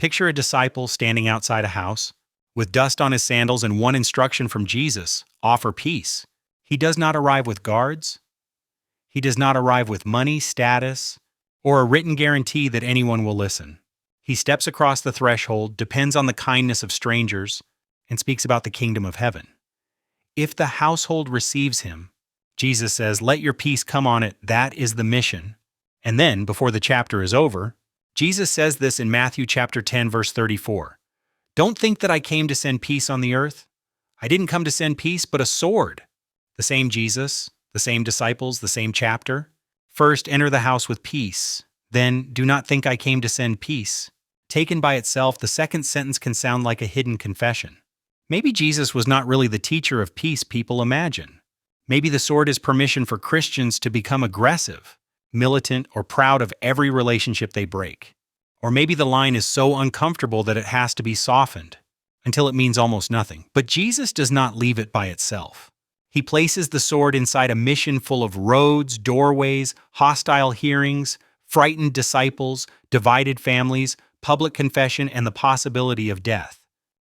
Picture a disciple standing outside a house, with dust on his sandals and one instruction from Jesus: offer peace. He does not arrive with guards. He does not arrive with money, status, or a written guarantee that anyone will listen. He steps across the threshold, depends on the kindness of strangers, and speaks about the kingdom of heaven. If the household receives him, Jesus says, "Let your peace come on it." That is the mission. And then, before the chapter is over, Jesus says this in Matthew chapter 10, verse 34. "Don't think that I came to send peace on the earth. I didn't come to send peace, but a sword." The same Jesus, the same disciples, the same chapter. First, enter the house with peace. Then, do not think I came to send peace. Taken by itself, the second sentence can sound like a hidden confession. Maybe Jesus was not really the teacher of peace people imagine. Maybe the sword is permission for Christians to become aggressive, militant, or proud of every relationship they break. Or maybe the line is so uncomfortable that it has to be softened, until it means almost nothing. But Jesus does not leave it by itself. He places the sword inside a mission full of roads, doorways, hostile hearings, frightened disciples, divided families, public confession, and the possibility of death.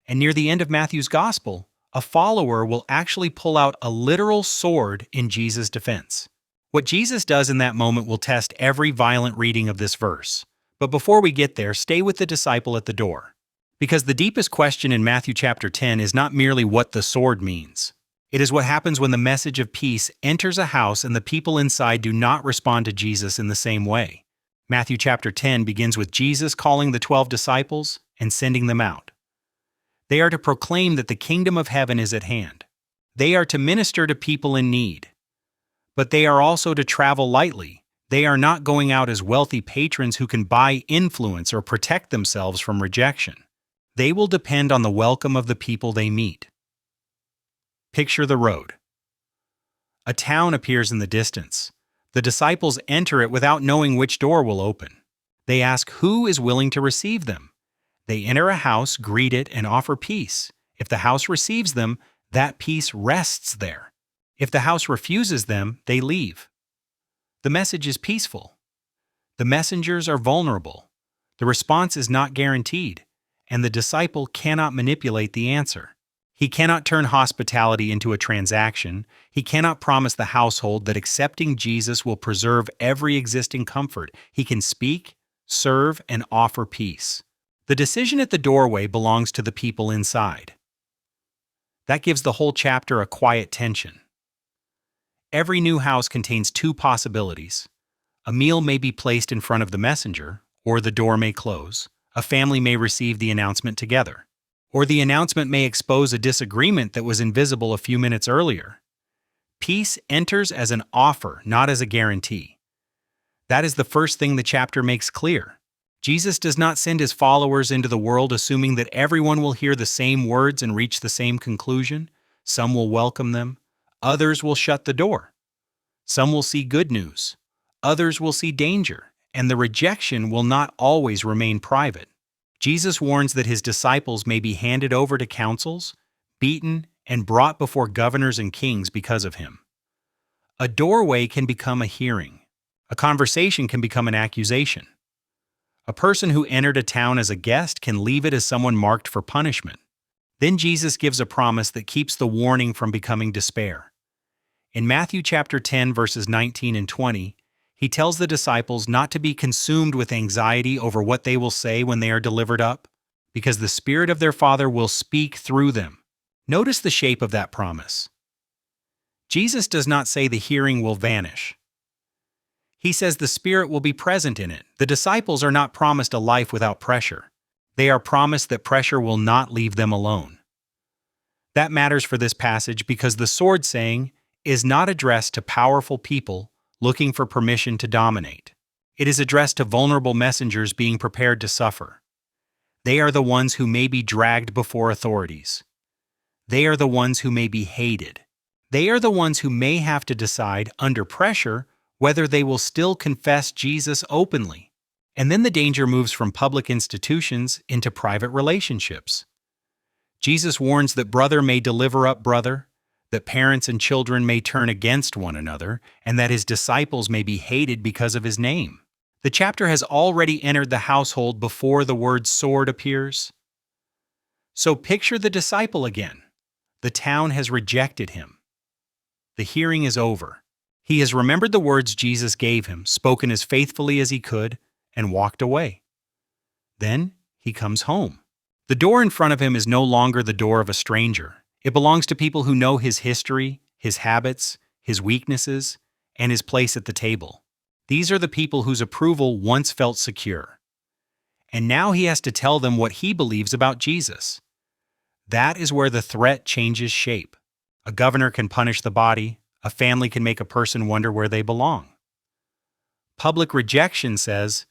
And near the end of Matthew's gospel, a follower will actually pull out a literal sword in Jesus' defense. What Jesus does in that moment will test every violent reading of this verse. But before we get there, stay with the disciple at the door. Because the deepest question in Matthew chapter 10 is not merely what the sword means. It is what happens when the message of peace enters a house and the people inside do not respond to Jesus in the same way. Matthew chapter 10 begins with Jesus calling the 12 disciples and sending them out. They are to proclaim that the kingdom of heaven is at hand. They are to minister to people in need. But they are also to travel lightly. They are not going out as wealthy patrons who can buy influence or protect themselves from rejection. They will depend on the welcome of the people they meet. Picture the road. A town appears in the distance. The disciples enter it without knowing which door will open. They ask who is willing to receive them. They enter a house, greet it, and offer peace. If the house receives them, that peace rests there. If the house refuses them, they leave. The message is peaceful. The messengers are vulnerable. The response is not guaranteed, and the disciple cannot manipulate the answer. He cannot turn hospitality into a transaction. He cannot promise the household that accepting Jesus will preserve every existing comfort. He can speak, serve, and offer peace. The decision at the doorway belongs to the people inside. That gives the whole chapter a quiet tension. Every new house contains two possibilities. A meal may be placed in front of the messenger, or the door may close. A family may receive the announcement together. Or the announcement may expose a disagreement that was invisible a few minutes earlier. Peace enters as an offer, not as a guarantee. That is the first thing the chapter makes clear. Jesus does not send his followers into the world assuming that everyone will hear the same words and reach the same conclusion. Some will welcome them. Others will shut the door. Some will see good news. Others will see danger. And the rejection will not always remain private. Jesus warns that his disciples may be handed over to councils, beaten, and brought before governors and kings because of him. A doorway can become a hearing. A conversation can become an accusation. A person who entered a town as a guest can leave it as someone marked for punishment. Then Jesus gives a promise that keeps the warning from becoming despair. In Matthew chapter 10, verses 19 and 20, he tells the disciples not to be consumed with anxiety over what they will say when they are delivered up, because the Spirit of their Father will speak through them. Notice the shape of that promise. Jesus does not say the hearing will vanish. He says the Spirit will be present in it. The disciples are not promised a life without pressure. They are promised that pressure will not leave them alone. That matters for this passage because the sword saying is not addressed to powerful people looking for permission to dominate. It is addressed to vulnerable messengers being prepared to suffer. They are the ones who may be dragged before authorities. They are the ones who may be hated. They are the ones who may have to decide, under pressure, whether they will still confess Jesus openly. And then the danger moves from public institutions into private relationships. Jesus warns that brother may deliver up brother, that parents and children may turn against one another, and that his disciples may be hated because of his name. The chapter has already entered the household before the word sword appears. So picture the disciple again. The town has rejected him. The hearing is over. He has remembered the words Jesus gave him, spoken as faithfully as he could, and walked away. Then he comes home. The door in front of him is no longer the door of a stranger. It belongs to people who know his history, his habits, his weaknesses, and his place at the table. These are the people whose approval once felt secure. And now he has to tell them what he believes about Jesus. That is where the threat changes shape. A governor can punish the body. A family can make a person wonder where they belong. Public rejection says,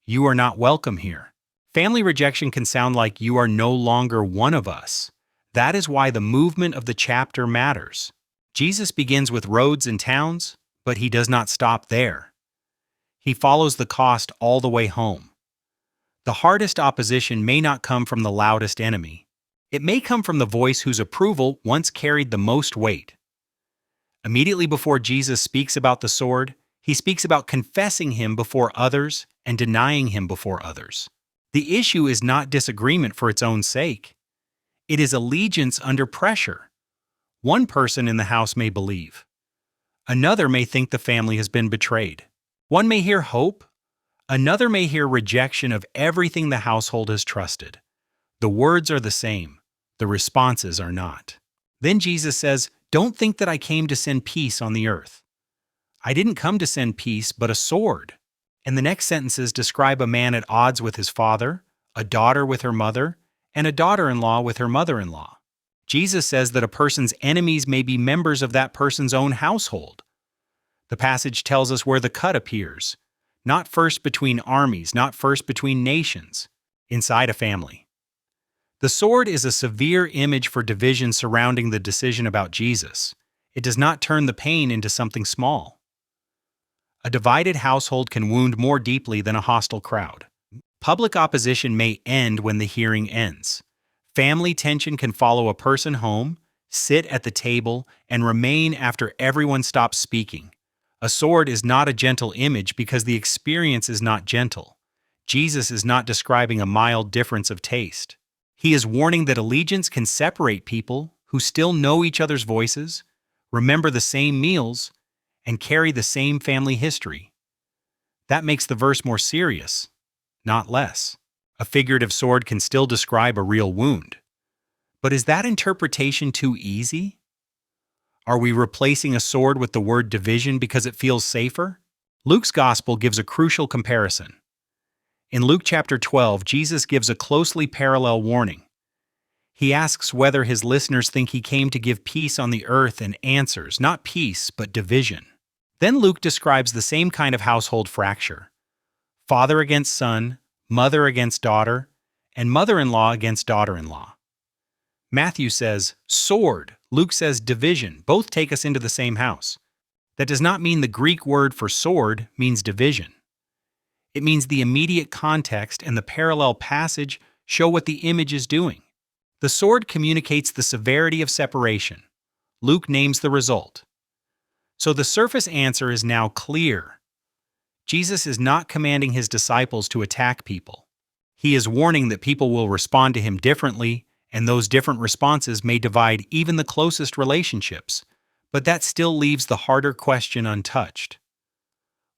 "You are not welcome here." Family rejection can sound like you are no longer one of us. That is why the movement of the chapter matters. Jesus begins with roads and towns, but he does not stop there. He follows the cost all the way home. The hardest opposition may not come from the loudest enemy. It may come from the voice whose approval once carried the most weight. Immediately before Jesus speaks about the sword, he speaks about confessing him before others and denying him before others. The issue is not disagreement for its own sake. It is allegiance under pressure. One person in the house may believe. Another may think the family has been betrayed. One may hear hope. Another may hear rejection of everything the household has trusted. The words are the same. The responses are not. Then Jesus says, "Don't think that I came to send peace on the earth. I didn't come to send peace, but a sword." And the next sentences describe a man at odds with his father, a daughter with her mother, and a daughter-in-law with her mother-in-law. Jesus says that a person's enemies may be members of that person's own household. The passage tells us where the cut appears. Not first between armies, not first between nations, inside a family. The sword is a severe image for division surrounding the decision about Jesus. It does not turn the pain into something small. A divided household can wound more deeply than a hostile crowd. Public opposition may end when the hearing ends. Family tension can follow a person home, sit at the table, and remain after everyone stops speaking. A sword is not a gentle image because the experience is not gentle. Jesus is not describing a mild difference of taste. He is warning that allegiance can separate people who still know each other's voices, remember the same meals, and carry the same family history. That makes the verse more serious, not less. A figurative sword can still describe a real wound. But is that interpretation too easy? Are we replacing a sword with the word division because it feels safer? Luke's gospel gives a crucial comparison. In Luke chapter 12, Jesus gives a closely parallel warning. He asks whether his listeners think he came to give peace on the earth and answers, not peace, but division. Then Luke describes the same kind of household fracture. Father against son, mother against daughter, and mother-in-law against daughter-in-law. Matthew says, sword. Luke says division. Both take us into the same house. That does not mean the Greek word for sword means division. It means the immediate context and the parallel passage show what the image is doing. The sword communicates the severity of separation. Luke names the result. So the surface answer is now clear. Jesus is not commanding his disciples to attack people. He is warning that people will respond to him differently, and those different responses may divide even the closest relationships. But that still leaves the harder question untouched.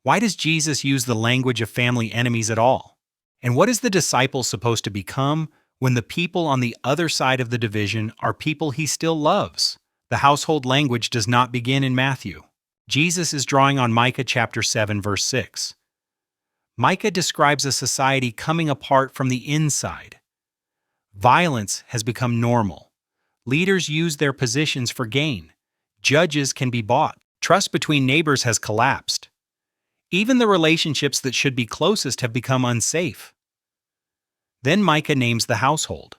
Why does Jesus use the language of family enemies at all? And what is the disciple supposed to become when the people on the other side of the division are people he still loves? The household language does not begin in Matthew. Jesus is drawing on Micah chapter 7, verse 6. Micah describes a society coming apart from the inside. Violence has become normal. Leaders use their positions for gain. Judges can be bought. Trust between neighbors has collapsed. Even the relationships that should be closest have become unsafe. Then Micah names the household.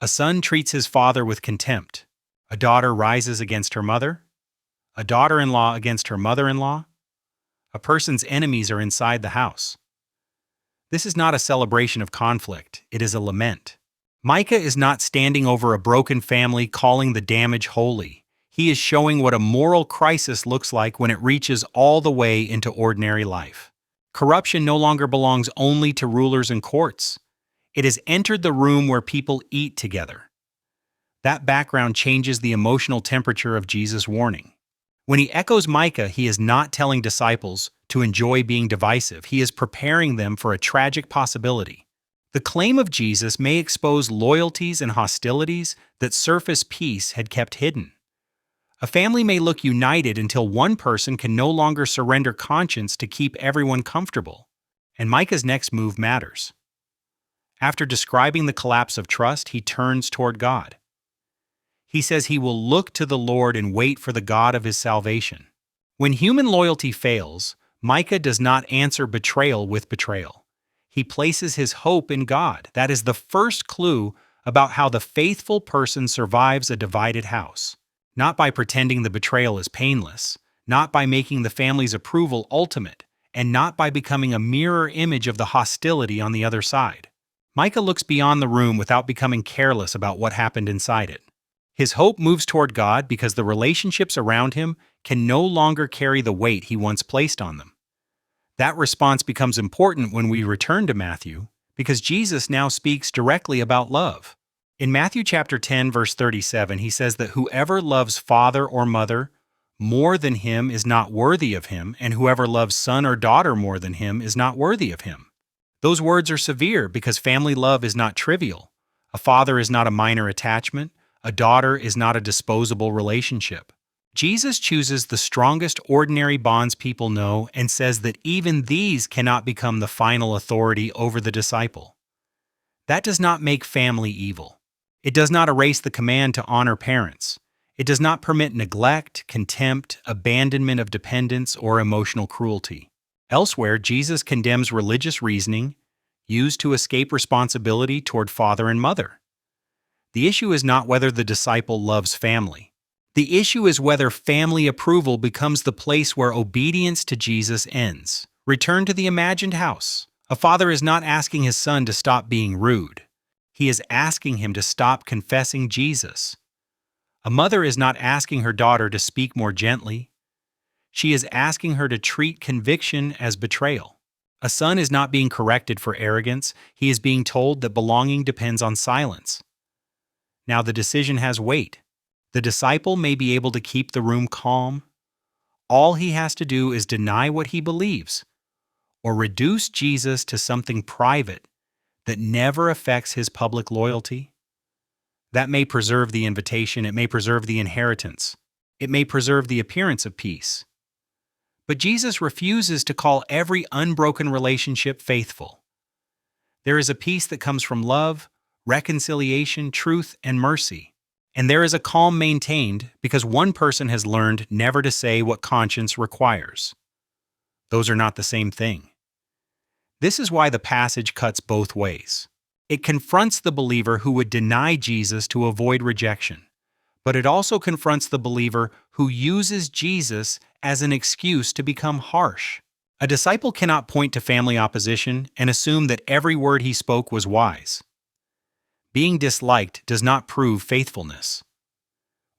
A son treats his father with contempt. A daughter rises against her mother. A daughter-in-law against her mother-in-law. A person's enemies are inside the house. This is not a celebration of conflict, it is a lament. Micah is not standing over a broken family calling the damage holy. He is showing what a moral crisis looks like when it reaches all the way into ordinary life. Corruption no longer belongs only to rulers and courts. It has entered the room where people eat together. That background changes the emotional temperature of Jesus' warning. When he echoes Micah, he is not telling disciples to enjoy being divisive. He is preparing them for a tragic possibility. The claim of Jesus may expose loyalties and hostilities that surface peace had kept hidden. A family may look united until one person can no longer surrender conscience to keep everyone comfortable. And Micah's next move matters. After describing the collapse of trust, he turns toward God. He says he will look to the Lord and wait for the God of his salvation. When human loyalty fails, Micah does not answer betrayal with betrayal. He places his hope in God. That is the first clue about how the faithful person survives a divided house. Not by pretending the betrayal is painless, not by making the family's approval ultimate, and not by becoming a mirror image of the hostility on the other side. Micah looks beyond the room without becoming careless about what happened inside it. His hope moves toward God because the relationships around him can no longer carry the weight he once placed on them. That response becomes important when we return to Matthew, because Jesus now speaks directly about love. In Matthew chapter 10, verse 37, he says that whoever loves father or mother more than him is not worthy of him, and whoever loves son or daughter more than him is not worthy of him. Those words are severe because family love is not trivial. A father is not a minor attachment. A daughter is not a disposable relationship. Jesus chooses the strongest ordinary bonds people know and says that even these cannot become the final authority over the disciple. That does not make family evil. It does not erase the command to honor parents. It does not permit neglect, contempt, abandonment of dependence, or emotional cruelty. Elsewhere, Jesus condemns religious reasoning used to escape responsibility toward father and mother. The issue is not whether the disciple loves family. The issue is whether family approval becomes the place where obedience to Jesus ends. Return to the imagined house. A father is not asking his son to stop being rude. He is asking him to stop confessing Jesus. A mother is not asking her daughter to speak more gently. She is asking her to treat conviction as betrayal. A son is not being corrected for arrogance. He is being told that belonging depends on silence. Now the decision has weight. The disciple may be able to keep the room calm. All he has to do is deny what he believes, or reduce Jesus to something private that never affects his public loyalty. That may preserve the invitation, it may preserve the inheritance, it may preserve the appearance of peace. But Jesus refuses to call every unbroken relationship faithful. There is a peace that comes from love, reconciliation, truth, and mercy. And there is a calm maintained because one person has learned never to say what conscience requires. Those are not the same thing. This is why the passage cuts both ways. It confronts the believer who would deny Jesus to avoid rejection, but it also confronts the believer who uses Jesus as an excuse to become harsh. A disciple cannot point to family opposition and assume that every word he spoke was wise. Being disliked does not prove faithfulness.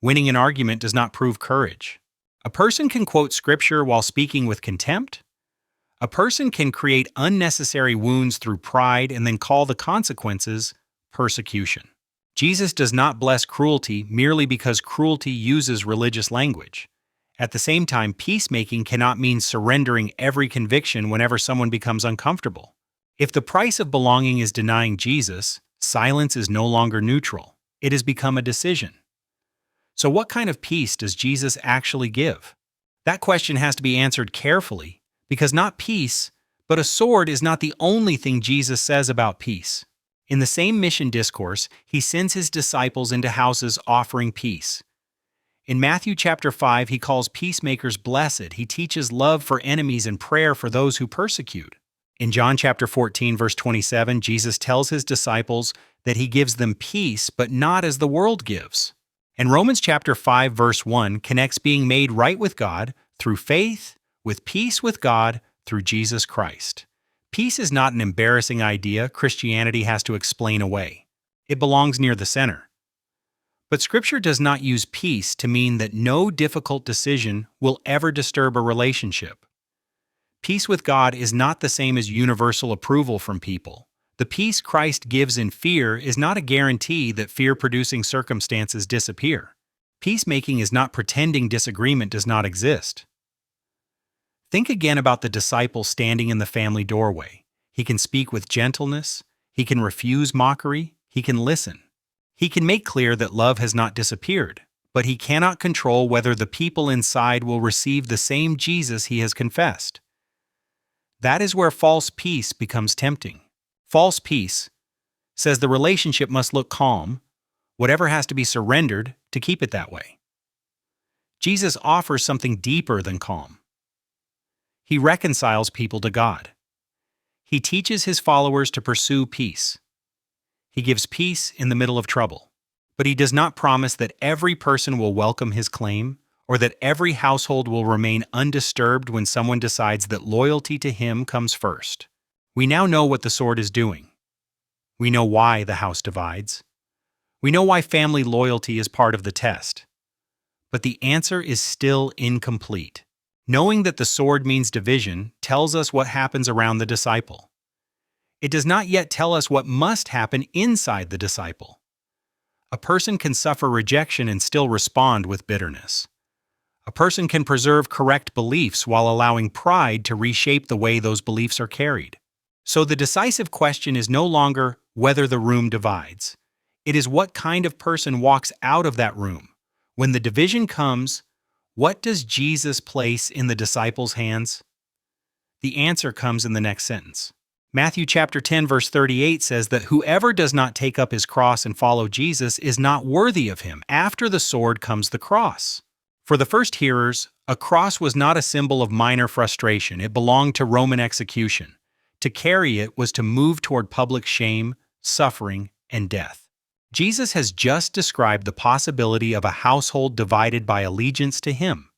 Winning an argument does not prove courage. A person can quote scripture while speaking with contempt. A person can create unnecessary wounds through pride and then call the consequences persecution. Jesus does not bless cruelty merely because cruelty uses religious language. At the same time, peacemaking cannot mean surrendering every conviction whenever someone becomes uncomfortable. If the price of belonging is denying Jesus, silence is no longer neutral. It has become a decision. So what kind of peace does Jesus actually give? That question has to be answered carefully, because not peace, but a sword is not the only thing Jesus says about peace. In the same mission discourse, he sends his disciples into houses offering peace. In Matthew chapter 5, he calls peacemakers blessed. He teaches love for enemies and prayer for those who persecute. In John chapter 14, verse 27, Jesus tells his disciples that he gives them peace, but not as the world gives. And Romans chapter 5, verse 1 connects being made right with God through faith with peace with God through Jesus Christ. Peace is not an embarrassing idea Christianity has to explain away. It belongs near the center. But Scripture does not use peace to mean that no difficult decision will ever disturb a relationship. Peace with God is not the same as universal approval from people. The peace Christ gives in fear is not a guarantee that fear-producing circumstances disappear. Peacemaking is not pretending disagreement does not exist. Think again about the disciple standing in the family doorway. He can speak with gentleness, he can refuse mockery, he can listen. He can make clear that love has not disappeared, but he cannot control whether the people inside will receive the same Jesus he has confessed. That is where false peace becomes tempting. False peace says the relationship must look calm, whatever has to be surrendered to keep it that way. Jesus offers something deeper than calm. He reconciles people to God. He teaches his followers to pursue peace. He gives peace in the middle of trouble. But he does not promise that every person will welcome his claim, or that every household will remain undisturbed when someone decides that loyalty to him comes first. We now know what the sword is doing. We know why the house divides. We know why family loyalty is part of the test. But the answer is still incomplete. Knowing that the sword means division tells us what happens around the disciple. It does not yet tell us what must happen inside the disciple. A person can suffer rejection and still respond with bitterness. A person can preserve correct beliefs while allowing pride to reshape the way those beliefs are carried. So the decisive question is no longer whether the room divides. It is what kind of person walks out of that room. When the division comes, what does Jesus place in the disciples' hands? The answer comes in the next sentence. Matthew chapter 10 verse 38 says that whoever does not take up his cross and follow Jesus is not worthy of him. After the sword comes the cross. For the first hearers, a cross was not a symbol of minor frustration. It belonged to Roman execution. To carry it was to move toward public shame, suffering, and death. Jesus has just described the possibility of a household divided by allegiance to him.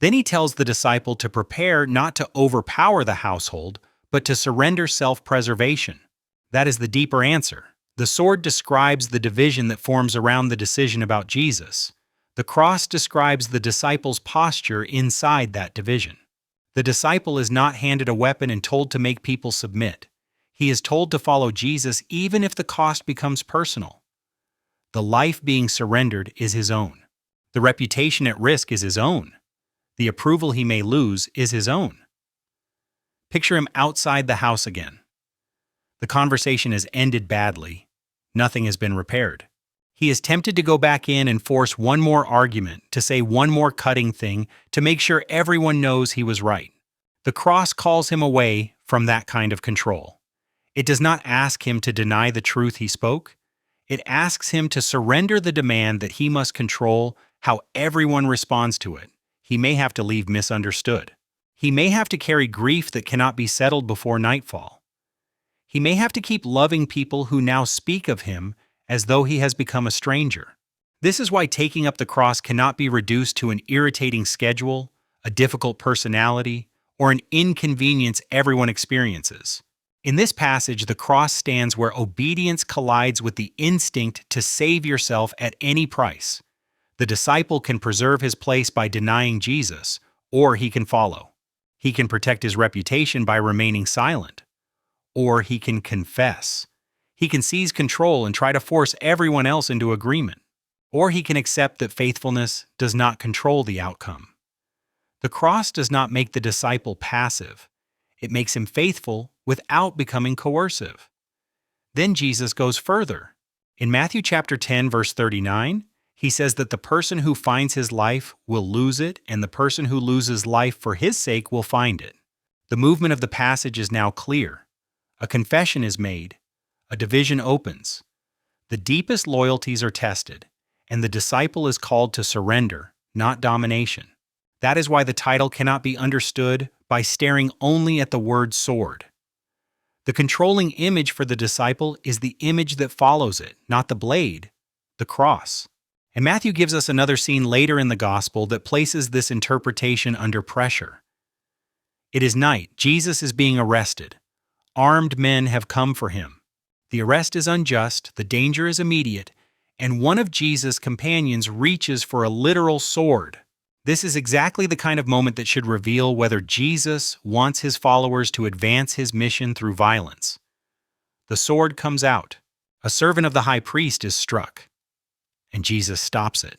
Then he tells the disciple to prepare not to overpower the household, but to surrender self-preservation. That is the deeper answer. The sword describes the division that forms around the decision about Jesus. The cross describes the disciple's posture inside that division. The disciple is not handed a weapon and told to make people submit. He is told to follow Jesus even if the cost becomes personal. The life being surrendered is his own. The reputation at risk is his own. The approval he may lose is his own. Picture him outside the house again. The conversation has ended badly. Nothing has been repaired. He is tempted to go back in and force one more argument, to say one more cutting thing, to make sure everyone knows he was right. The cross calls him away from that kind of control. It does not ask him to deny the truth he spoke. It asks him to surrender the demand that he must control how everyone responds to it. He may have to leave misunderstood. He may have to carry grief that cannot be settled before nightfall. He may have to keep loving people who now speak of him as though he has become a stranger. This is why taking up the cross cannot be reduced to an irritating schedule, a difficult personality, or an inconvenience everyone experiences. In this passage, the cross stands where obedience collides with the instinct to save yourself at any price. The disciple can preserve his place by denying Jesus, or he can follow. He can protect his reputation by remaining silent, or he can confess. He can seize control and try to force everyone else into agreement, or he can accept that faithfulness does not control the outcome. The cross does not make the disciple passive. It makes him faithful without becoming coercive. Then Jesus goes further. In Matthew chapter 10, verse 39, he says that the person who finds his life will lose it, and the person who loses life for his sake will find it. The movement of the passage is now clear. A confession is made. A division opens. The deepest loyalties are tested, and the disciple is called to surrender, not domination. That is why the title cannot be understood by staring only at the word sword. The controlling image for the disciple is the image that follows it, not the blade, the cross. And Matthew gives us another scene later in the gospel that places this interpretation under pressure. It is night. Jesus is being arrested. Armed men have come for him. The arrest is unjust, the danger is immediate, and one of Jesus' companions reaches for a literal sword. This is exactly the kind of moment that should reveal whether Jesus wants his followers to advance his mission through violence. The sword comes out. A servant of the high priest is struck, and Jesus stops it.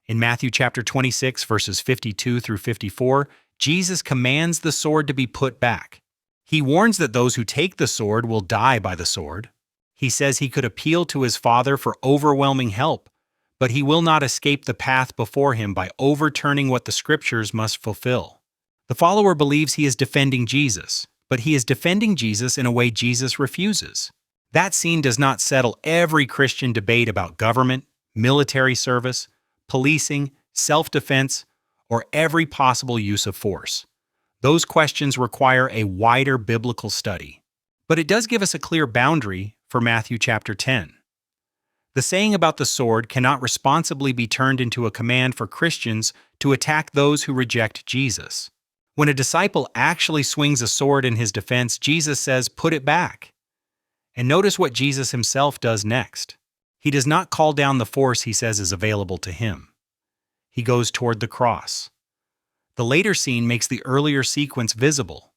In Matthew chapter 26, verses 52 through 54, Jesus commands the sword to be put back. He warns that those who take the sword will die by the sword. He says he could appeal to his Father for overwhelming help, but he will not escape the path before him by overturning what the Scriptures must fulfill. The follower believes he is defending Jesus, but he is defending Jesus in a way Jesus refuses. That scene does not settle every Christian debate about government, military service, policing, self-defense, or every possible use of force. Those questions require a wider biblical study. But it does give us a clear boundary for Matthew chapter 10. The saying about the sword cannot responsibly be turned into a command for Christians to attack those who reject Jesus. When a disciple actually swings a sword in his defense, Jesus says, "Put it back." And notice what Jesus himself does next. He does not call down the force he says is available to him. He goes toward the cross. The later scene makes the earlier sequence visible.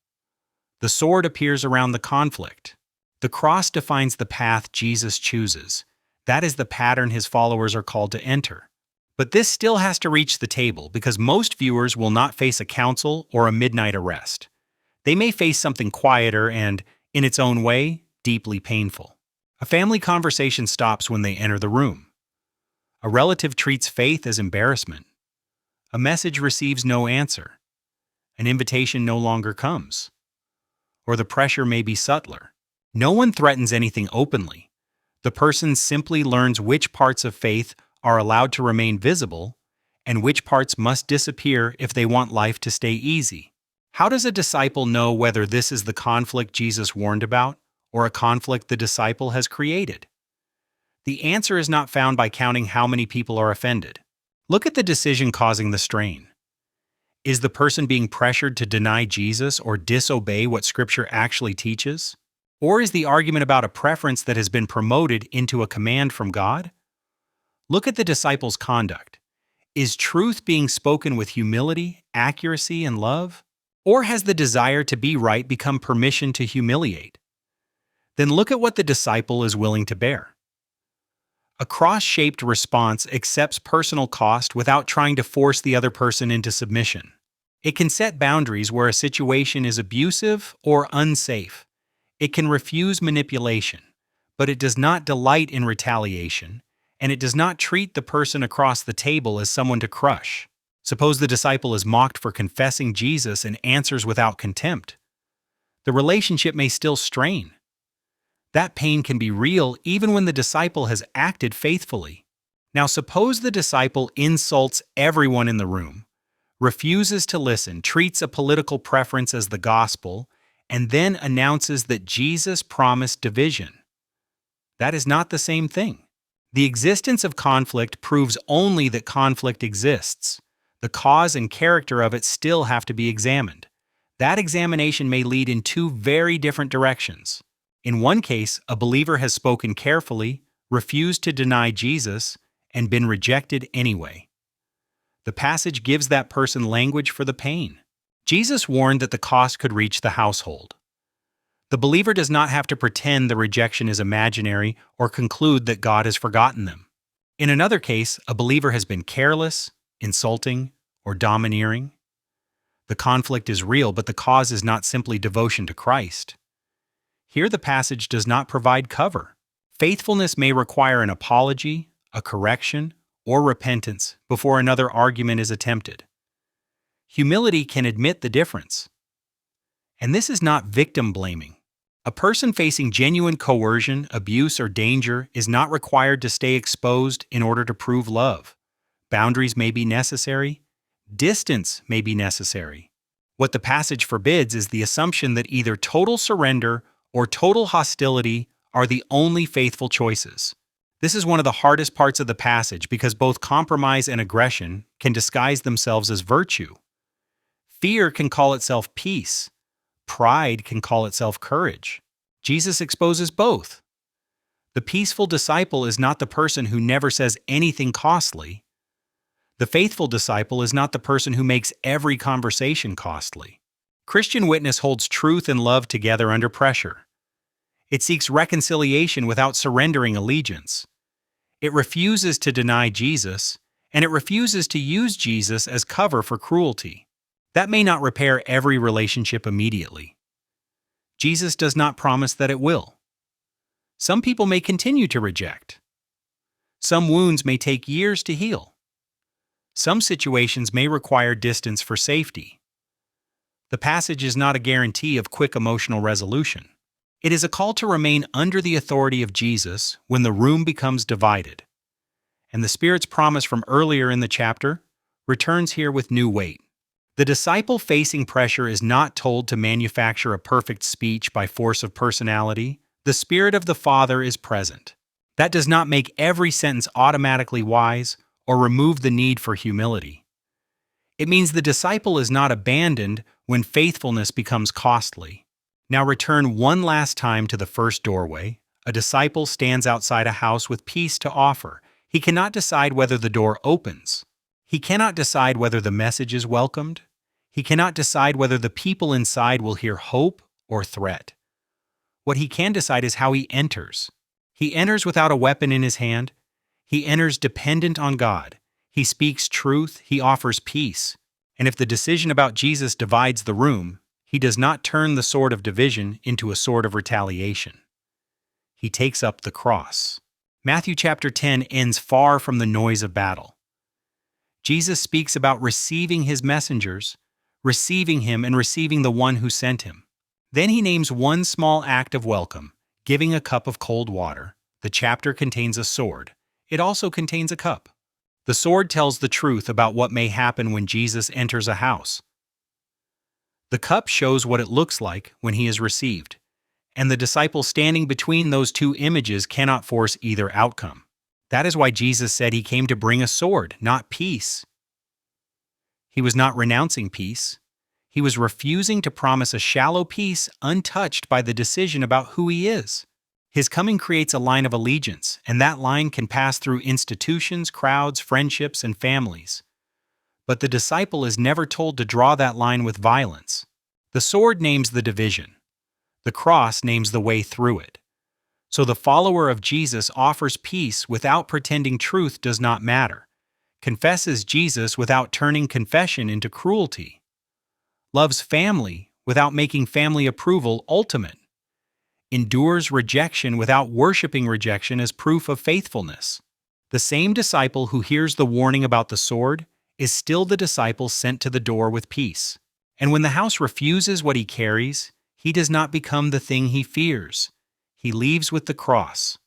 The sword appears around the conflict. The cross defines the path Jesus chooses. That is the pattern his followers are called to enter. But this still has to reach the table because most viewers will not face a council or a midnight arrest. They may face something quieter and, in its own way, deeply painful. A family conversation stops when they enter the room. A relative treats faith as embarrassment. A message receives no answer. An invitation no longer comes. Or the pressure may be subtler. No one threatens anything openly. The person simply learns which parts of faith are allowed to remain visible and which parts must disappear if they want life to stay easy. How does a disciple know whether this is the conflict Jesus warned about or a conflict the disciple has created? The answer is not found by counting how many people are offended. Look at the decision causing the strain. Is the person being pressured to deny Jesus or disobey what Scripture actually teaches? Or is the argument about a preference that has been promoted into a command from God? Look at the disciples' conduct. Is truth being spoken with humility, accuracy, and love? Or has the desire to be right become permission to humiliate? Then look at what the disciple is willing to bear. A cross-shaped response accepts personal cost without trying to force the other person into submission. It can set boundaries where a situation is abusive or unsafe. It can refuse manipulation, but it does not delight in retaliation, and it does not treat the person across the table as someone to crush. Suppose the disciple is mocked for confessing Jesus and answers without contempt. The relationship may still strain. That pain can be real even when the disciple has acted faithfully. Now suppose the disciple insults everyone in the room, refuses to listen, treats a political preference as the gospel, and then announces that Jesus promised division. That is not the same thing. The existence of conflict proves only that conflict exists. The cause and character of it still have to be examined. That examination may lead in two very different directions. In one case, a believer has spoken carefully, refused to deny Jesus, and been rejected anyway. The passage gives that person language for the pain. Jesus warned that the cost could reach the household. The believer does not have to pretend the rejection is imaginary or conclude that God has forgotten them. In another case, a believer has been careless, insulting, or domineering. The conflict is real, but the cause is not simply devotion to Christ. Here the passage does not provide cover. Faithfulness may require an apology, a correction, or repentance before another argument is attempted. Humility can admit the difference. And this is not victim blaming. A person facing genuine coercion, abuse, or danger is not required to stay exposed in order to prove love. Boundaries may be necessary. Distance may be necessary. What the passage forbids is the assumption that either total surrender or total hostility are the only faithful choices. This is one of the hardest parts of the passage because both compromise and aggression can disguise themselves as virtue. Fear can call itself peace. Pride can call itself courage. Jesus exposes both. The peaceful disciple is not the person who never says anything costly. The faithful disciple is not the person who makes every conversation costly. Christian witness holds truth and love together under pressure. It seeks reconciliation without surrendering allegiance. It refuses to deny Jesus, and it refuses to use Jesus as cover for cruelty. That may not repair every relationship immediately. Jesus does not promise that it will. Some people may continue to reject. Some wounds may take years to heal. Some situations may require distance for safety. The passage is not a guarantee of quick emotional resolution. It is a call to remain under the authority of Jesus when the room becomes divided. And the Spirit's promise from earlier in the chapter returns here with new weight. The disciple facing pressure is not told to manufacture a perfect speech by force of personality. The Spirit of the Father is present. That does not make every sentence automatically wise or remove the need for humility. It means the disciple is not abandoned when faithfulness becomes costly. Now return one last time to the first doorway. A disciple stands outside a house with peace to offer. He cannot decide whether the door opens. He cannot decide whether the message is welcomed. He cannot decide whether the people inside will hear hope or threat. What he can decide is how he enters. He enters without a weapon in his hand. He enters dependent on God. He speaks truth. He offers peace. And if the decision about Jesus divides the room, he does not turn the sword of division into a sword of retaliation. He takes up the cross. Matthew chapter 10 ends far from the noise of battle. Jesus speaks about receiving his messengers, receiving him and receiving the one who sent him. Then he names one small act of welcome, giving a cup of cold water. The chapter contains a sword. It also contains a cup. The sword tells the truth about what may happen when Jesus enters a house. The cup shows what it looks like when he is received, and the disciple standing between those two images cannot force either outcome. That is why Jesus said he came to bring a sword, not peace. He was not renouncing peace. He was refusing to promise a shallow peace untouched by the decision about who he is. His coming creates a line of allegiance, and that line can pass through institutions, crowds, friendships, and families. But the disciple is never told to draw that line with violence. The sword names the division. The cross names the way through it. So the follower of Jesus offers peace without pretending truth does not matter, confesses Jesus without turning confession into cruelty, loves family without making family approval ultimate, endures rejection without worshiping rejection as proof of faithfulness. The same disciple who hears the warning about the sword is still the disciple sent to the door with peace. And when the house refuses what he carries, he does not become the thing he fears. He leaves with the cross.